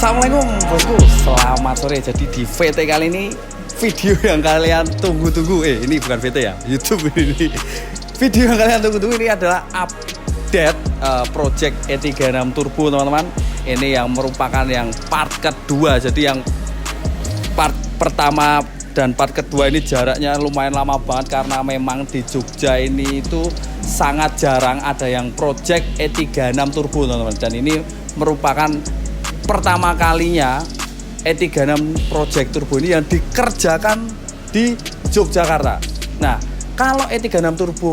Assalamualaikum bosku, selamat sore. Jadi di VT kali ini video yang kalian tunggu-tunggu. Ini bukan VT ya, YouTube ini. Video yang kalian tunggu-tunggu ini adalah update project E36 Turbo teman-teman. Ini yang merupakan yang part kedua. Jadi yang part pertama dan part kedua ini jaraknya lumayan lama banget karena memang di Jogja ini itu sangat jarang ada yang project E36 Turbo teman-teman. Dan ini merupakan pertama kalinya E36 project turbo ini yang dikerjakan di Yogyakarta. Nah, kalau E36 turbo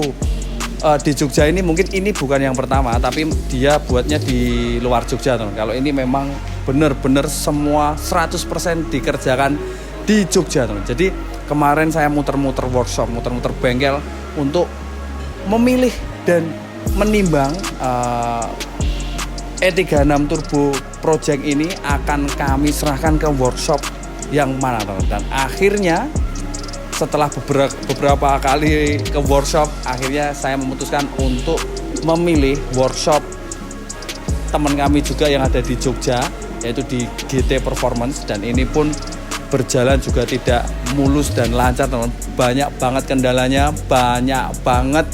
di Jogja ini mungkin ini bukan yang pertama, tapi dia buatnya di luar Jogja teman. Kalau ini memang benar-benar semua 100% dikerjakan di Jogja teman. Jadi kemarin saya muter-muter workshop, muter-muter bengkel untuk memilih dan menimbang E36 Turbo Project ini akan kami serahkan ke workshop yang mana teman. Dan akhirnya setelah beberapa kali ke workshop, akhirnya saya memutuskan untuk memilih workshop teman kami juga yang ada di Jogja, yaitu di GT Performance. Dan ini pun berjalan juga tidak mulus dan lancar teman. Banyak banget kendalanya, banyak banget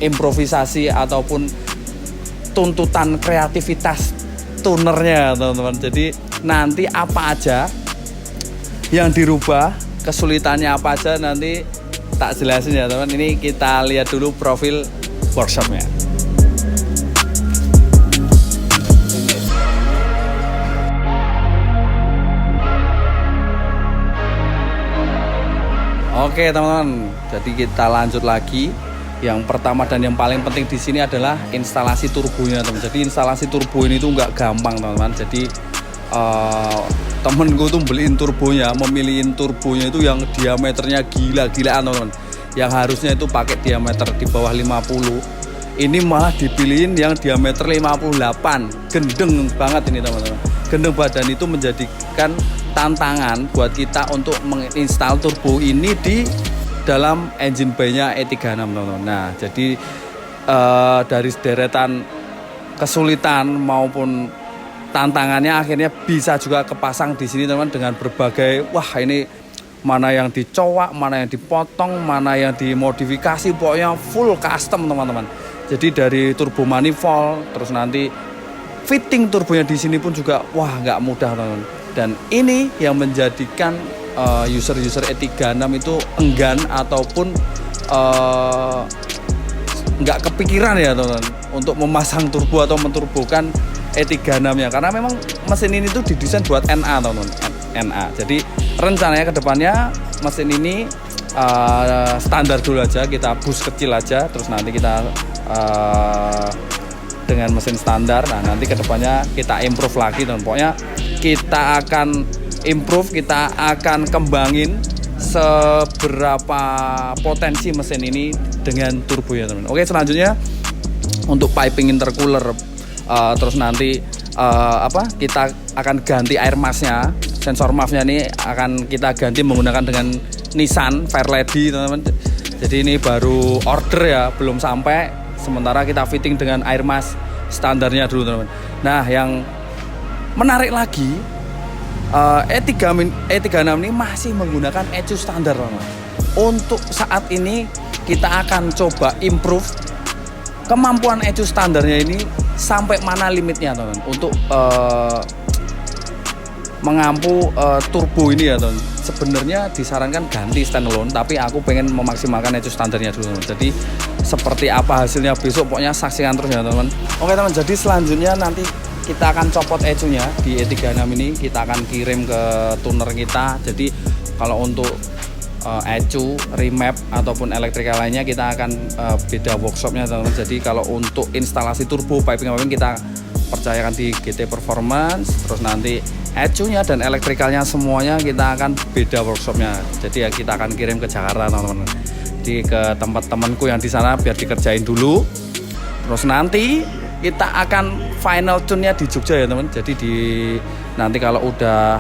improvisasi ataupun tuntutan kreativitas tunernya teman-teman. Jadi nanti apa aja yang dirubah, kesulitannya apa aja nanti tak jelasin ya teman. Ini kita lihat dulu profil workshopnya. Oke teman-teman, jadi kita lanjut lagi. Yang pertama dan yang paling penting di sini adalah instalasi turbonya teman. Jadi instalasi turbo ini tuh nggak gampang teman-teman. Jadi temenku tuh beliin turbonya, memilihin turbonya itu yang diameternya gila-gilaan teman-teman. Yang harusnya itu pakai diameter di bawah 50. Ini malah dipilihin yang diameter 58. Gendeng banget ini teman-teman. Gendeng badan itu menjadikan tantangan buat kita untuk menginstal turbo ini di dalam engine bay-nya E36 teman-teman. Nah, jadi dari sederetan kesulitan maupun tantangannya akhirnya bisa juga kepasang di sini teman-teman dengan berbagai ini mana yang dicowak, mana yang dipotong, mana yang dimodifikasi, pokoknya full custom teman-teman. Jadi dari turbo manifold, terus nanti fitting turbonya di sini pun juga nggak mudah teman-teman. Dan ini yang menjadikan user-user E36 itu enggan ataupun nggak kepikiran ya teman-teman untuk memasang turbo atau menturbokan E36 nya, karena memang mesin ini tuh didesain buat NA teman-teman, NA. Jadi rencananya kedepannya mesin ini standar dulu aja, kita boost kecil aja, terus nanti kita dengan mesin standar. Nah nanti kedepannya kita improve lagi teman. Pokoknya kita akan improve, kita akan kembangin seberapa potensi mesin ini dengan turbo ya teman. Oke, selanjutnya untuk piping intercooler, terus nanti kita akan ganti air masknya, sensor masknya ini akan kita ganti menggunakan dengan Nissan Fairlady teman-teman. Jadi ini baru order ya, belum sampai, sementara kita fitting dengan air mask standarnya dulu teman-teman. Nah yang menarik lagi, E36 ini masih menggunakan ECU standar teman-teman. Untuk saat ini kita akan coba improve kemampuan ECU standarnya ini sampai mana limitnya teman-teman, untuk mengampu turbo ini ya teman. Sebenarnya disarankan ganti standalone, tapi aku pengen memaksimalkan ECU standarnya dulu teman. Jadi seperti apa hasilnya besok, pokoknya saksikan terus ya teman. Oke teman, jadi selanjutnya nanti kita akan copot ECU-nya di E36 ini, kita akan kirim ke tuner kita. Jadi kalau untuk ECU, remap ataupun elektrikal lainnya kita akan beda workshopnya teman-teman. Jadi kalau untuk instalasi turbo, piping kita percayakan di GT Performance, terus nanti ECU-nya dan elektrikalnya semuanya kita akan beda workshopnya. Jadi ya kita akan kirim ke Jakarta teman-teman. Jadi ke tempat temanku yang di sana biar dikerjain dulu. Terus nanti kita akan final tune-nya di Jogja ya teman. Jadi nanti kalau udah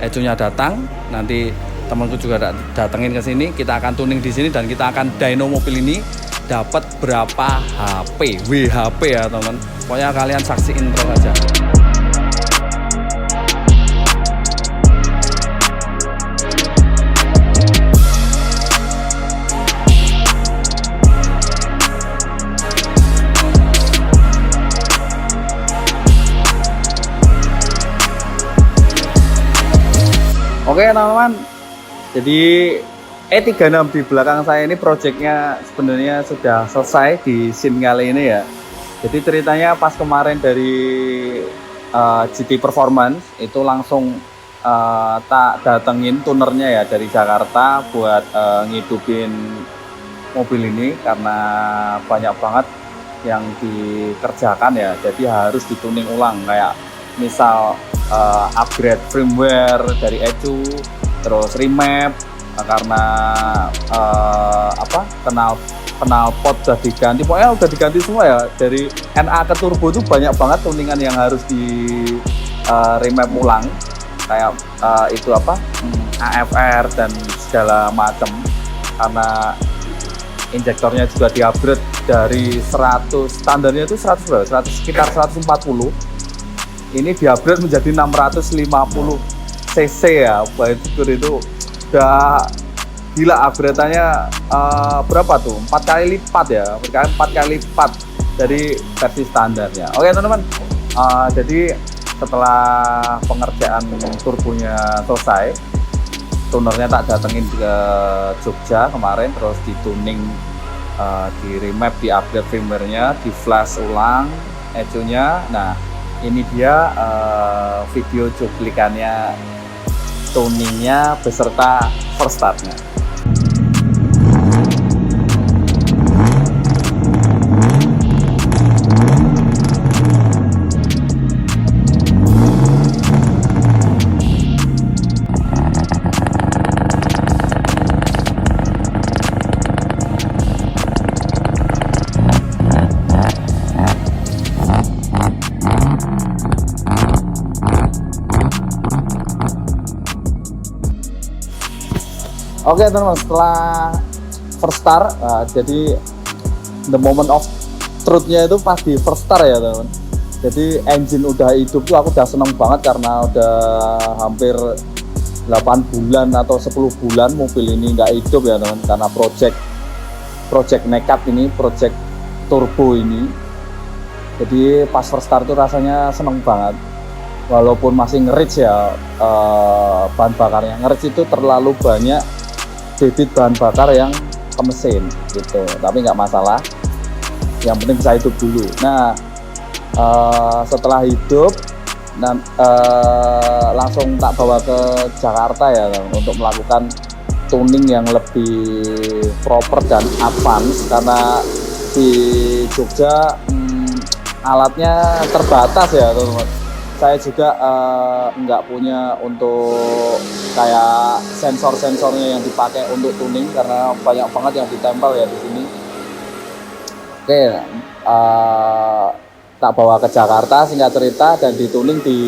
ECU-nya datang, nanti temanku juga datengin ke sini, kita akan tuning di sini dan kita akan dyno mobil ini dapat berapa HP, WHP ya teman. Pokoknya kalian saksiin terus aja. Oke teman-teman, jadi E36 di belakang saya ini projectnya sebenarnya sudah selesai di scene kali ini ya. Jadi ceritanya pas kemarin dari GT Performance itu langsung tak datengin tunernya ya dari Jakarta buat ngidupin mobil ini karena banyak banget yang dikerjakan ya, jadi harus dituning ulang kayak misal upgrade firmware dari ECU, terus remap karena knalpot udah diganti, pokoknya udah diganti semua ya, dari NA ke turbo itu banyak banget tuningan yang harus di remap ulang kayak AFR dan segala macam, karena injektornya juga di-upgrade dari 100, standarnya itu 100 berapa? Sekitar 140. Ini di-upgrade menjadi 650 cc ya. Baik itu udah gila, upgrade-nya berapa tuh? 4 kali lipat ya. 4 kali lipat dari versi standarnya. Oke, teman-teman. Jadi setelah pengerjaan turbonya selesai, tunernya tak datengin ke Jogja kemarin, terus dituning, di remap, di upgrade firmware-nya, di flash ulang ECU-nya. Nah ini dia video cuplikannya tuningnya beserta first start-nya. Oke teman-teman, setelah first start, jadi the moment of truth-nya itu pas di first start ya teman-teman. Jadi engine udah hidup tuh aku udah seneng banget karena udah hampir 8 bulan atau 10 bulan mobil ini nggak hidup ya teman, karena project nekat ini, project turbo ini. Jadi pas first start tuh rasanya seneng banget, walaupun masih nge-reach ya, bahan bakarnya nge-reach itu terlalu banyak debit bahan bakar yang ke mesin gitu, tapi nggak masalah, yang penting bisa hidup dulu. Nah setelah hidup langsung tak bawa ke Jakarta ya untuk melakukan tuning yang lebih proper dan advance, karena di Jogja alatnya terbatas ya teman-teman. Saya juga nggak punya untuk kayak sensor-sensornya yang dipakai untuk tuning, karena banyak banget yang ditempel ya di sini. Oke, tak bawa ke Jakarta singkat cerita dan dituning di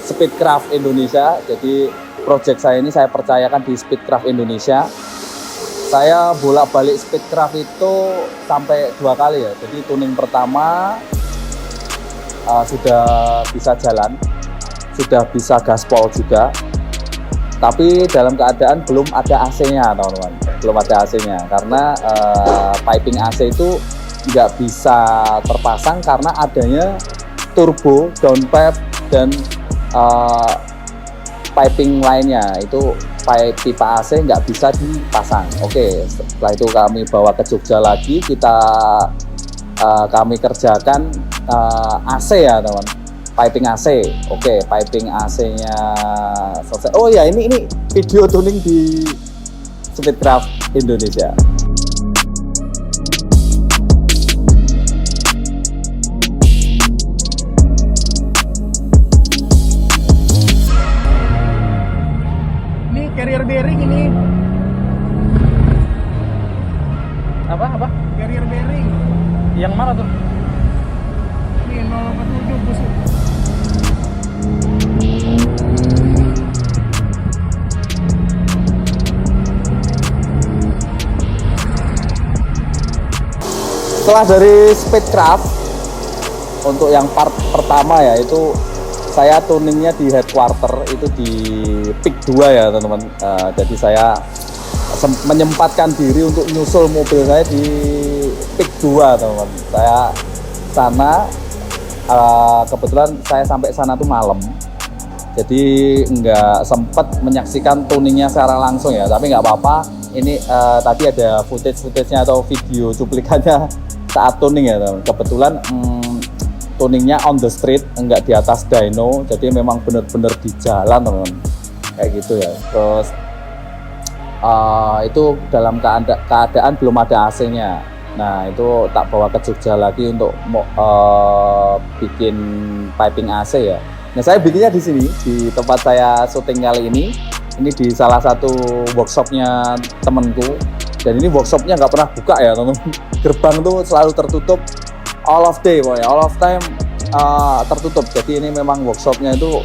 Speedcraft Indonesia. Jadi project saya ini saya percayakan di Speedcraft Indonesia. Saya bolak-balik Speedcraft itu sampai 2 kali ya. Jadi tuning pertama sudah bisa jalan, sudah bisa gaspol juga, tapi dalam keadaan belum ada AC-nya teman-teman, belum ada AC-nya karena piping AC itu nggak bisa terpasang karena adanya turbo, downpipe dan piping lainnya, itu pipa AC nggak bisa dipasang. Oke, setelah itu kami bawa ke Jogja lagi, kami kerjakan AC ya teman, piping AC. Oke, piping AC-nya selesai. Oh ya, ini video tuning di Speedcraft Indonesia. Ini carrier bearing ini. Apa? Carrier bearing. Yang mana tuh? Ini 047 busuk. Setelah dari Speedcraft, untuk yang part pertama ya, itu saya tuningnya di headquarter, itu di Peak 2 ya teman-teman. Jadi saya menyempatkan diri untuk nyusul mobil saya di Peak 2 teman-teman. Saya sana, kebetulan saya sampai sana tuh malam. jadi nggak sempet menyaksikan tuningnya secara langsung ya, tapi nggak apa-apa. Ini tadi ada footage-nya atau video cuplikannya saat tuning ya teman. Kebetulan tuningnya on the street, enggak di atas dyno, jadi memang bener-bener di jalan teman, kayak gitu ya. Terus itu dalam keadaan belum ada AC-nya. Nah itu tak bawa ke Jogja lagi untuk bikin piping AC ya. Nah saya bikinnya di sini, di tempat saya syuting kali ini di salah satu workshopnya temenku. Dan ini workshopnya nggak pernah buka ya teman-teman. Gerbang tuh selalu tertutup all of day pokoknya, all of time tertutup. Jadi ini memang workshopnya itu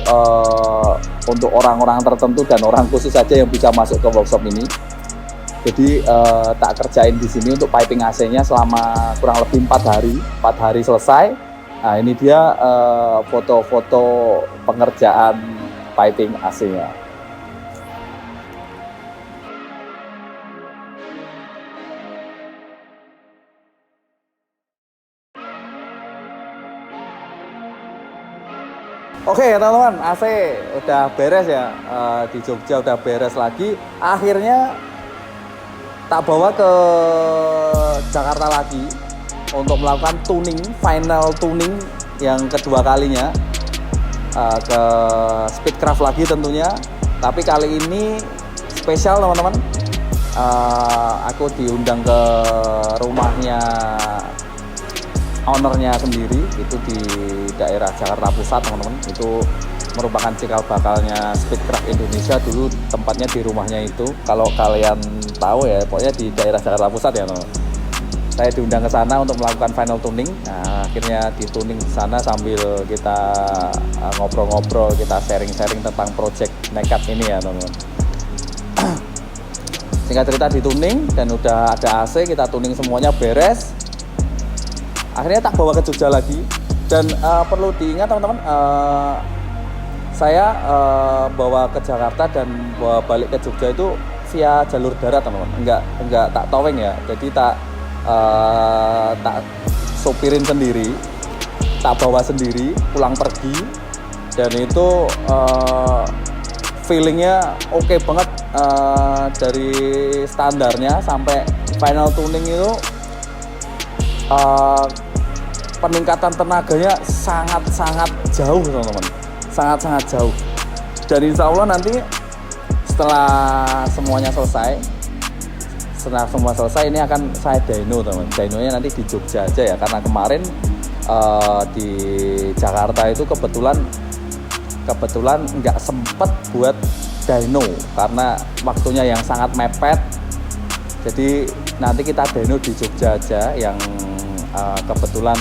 untuk orang-orang tertentu dan orang khusus saja yang bisa masuk ke workshop ini. Jadi tak kerjain di sini untuk piping AC-nya selama kurang lebih 4 hari selesai. Nah ini dia foto-foto pengerjaan piping AC-nya. Oke teman-teman, AC udah beres ya, di Jogja udah beres lagi. Akhirnya tak bawa ke Jakarta lagi untuk melakukan tuning, final tuning yang kedua kalinya ke Speedcraft lagi tentunya. Tapi kali ini spesial teman-teman, aku diundang ke rumahnya ownernya sendiri, itu di daerah Jakarta Pusat teman-teman. Itu merupakan cikal bakalnya Speedcraft Indonesia, dulu tempatnya di rumahnya itu. Kalau kalian tahu ya, pokoknya di daerah Jakarta Pusat ya teman-teman. Saya diundang ke sana untuk melakukan final tuning. Nah, akhirnya dituning di sana sambil kita ngobrol-ngobrol, kita sharing-sharing tentang project nekat ini ya teman-teman. Singkat cerita dituning dan udah ada AC, kita tuning semuanya beres. Akhirnya tak bawa ke Jogja lagi. Dan perlu diingat teman-teman, saya bawa ke Jakarta dan bawa balik ke Jogja itu via jalur darat teman-teman, enggak tak towing ya. Jadi tak sopirin sendiri, tak bawa sendiri pulang pergi. Dan itu feelingnya oke banget, dari standarnya sampai final tuning itu peningkatan tenaganya sangat-sangat jauh teman-teman, sangat-sangat jauh. Dan insya Allah nanti setelah semuanya selesai, ini akan saya dyno teman. Dynonya nanti di Jogja aja ya, karena kemarin di Jakarta itu kebetulan nggak sempet buat dyno karena waktunya yang sangat mepet. Jadi nanti kita dyno di Jogja aja, yang kebetulan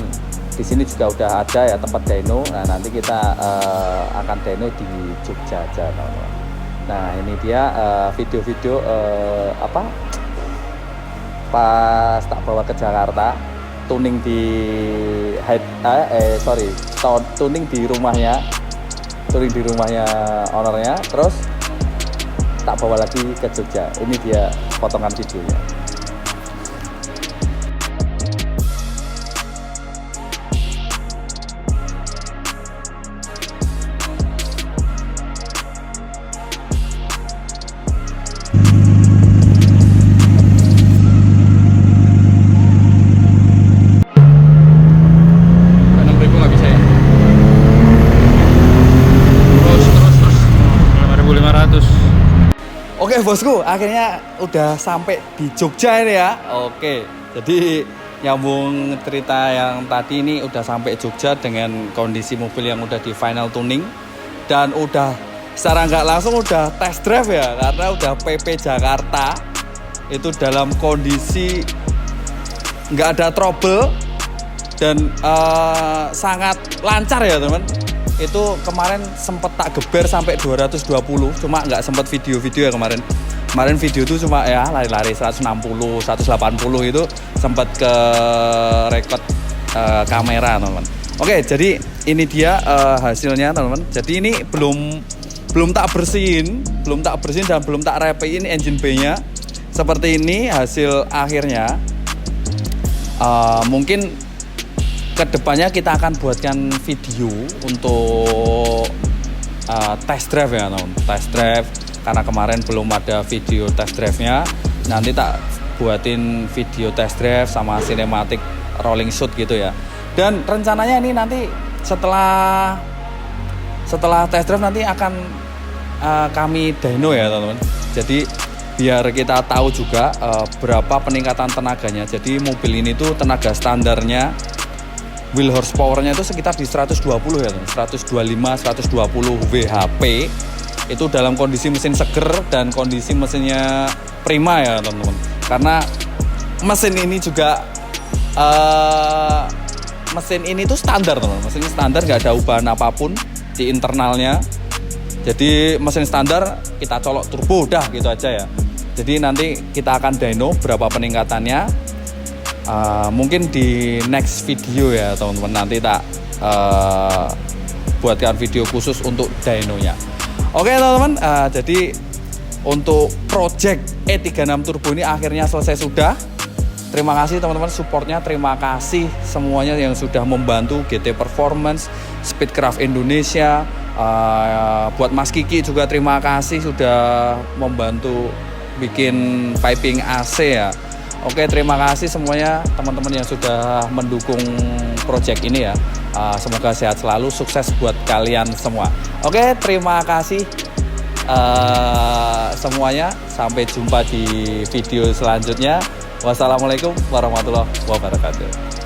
di sini juga udah ada ya tempat dyno. Nah nanti kita akan dyno di Jogja aja teman-teman. Nah ini dia video-video pas tak bawa ke Jakarta, tuning di tuning di rumahnya ownernya, terus tak bawa lagi ke Jogja. Ini dia potongan videonya. Oke bosku, akhirnya udah sampai di Jogja ini ya. Oke, jadi nyambung cerita yang tadi, ini udah sampai Jogja dengan kondisi mobil yang udah di final tuning. Dan udah secara nggak langsung udah test drive ya, karena udah PP Jakarta. Itu dalam kondisi nggak ada trouble dan sangat lancar ya teman. Itu kemarin sempet tak geber sampai 220, cuma nggak sempet video-video ya kemarin video itu cuma ya lari-lari 160, 180 itu sempet ke record kamera teman-teman. Oke, jadi ini dia hasilnya teman-teman. Jadi ini belum tak bersihin dan belum tak rapiin engine bay-nya. Seperti ini hasil akhirnya. Mungkin kedepannya kita akan buatkan video untuk test drive ya teman, test drive, karena kemarin belum ada video test drive-nya. Nanti tak buatin video test drive sama sinematik rolling shoot gitu ya. Dan rencananya ini nanti setelah test drive nanti akan kami dyno ya teman-teman. Jadi biar kita tahu juga berapa peningkatan tenaganya. Jadi mobil ini tuh tenaga standarnya wheel horsepower-nya itu sekitar di 120 ya teman, 125 120 WHP. Itu dalam kondisi mesin seger dan kondisi mesinnya prima ya teman-teman. Karena mesin ini juga mesin ini tuh standar teman, mesinnya standar, nggak ada ubahan apapun di internalnya. Jadi mesin standar, kita colok turbo udah gitu aja ya. Jadi nanti kita akan dyno berapa peningkatannya, mungkin di next video ya teman-teman. Nanti tak buatkan video khusus untuk dynonya. Oke teman-teman, jadi untuk project E36 Turbo ini akhirnya selesai sudah. Terima kasih teman-teman supportnya, terima kasih semuanya yang sudah membantu GT Performance, Speedcraft Indonesia, buat Mas Kiki juga terima kasih sudah membantu bikin piping AC ya. Oke, terima kasih semuanya teman-teman yang sudah mendukung project ini ya. Semoga sehat selalu, sukses buat kalian semua. Oke, terima kasih semuanya. Sampai jumpa di video selanjutnya. Wassalamualaikum warahmatullahi wabarakatuh.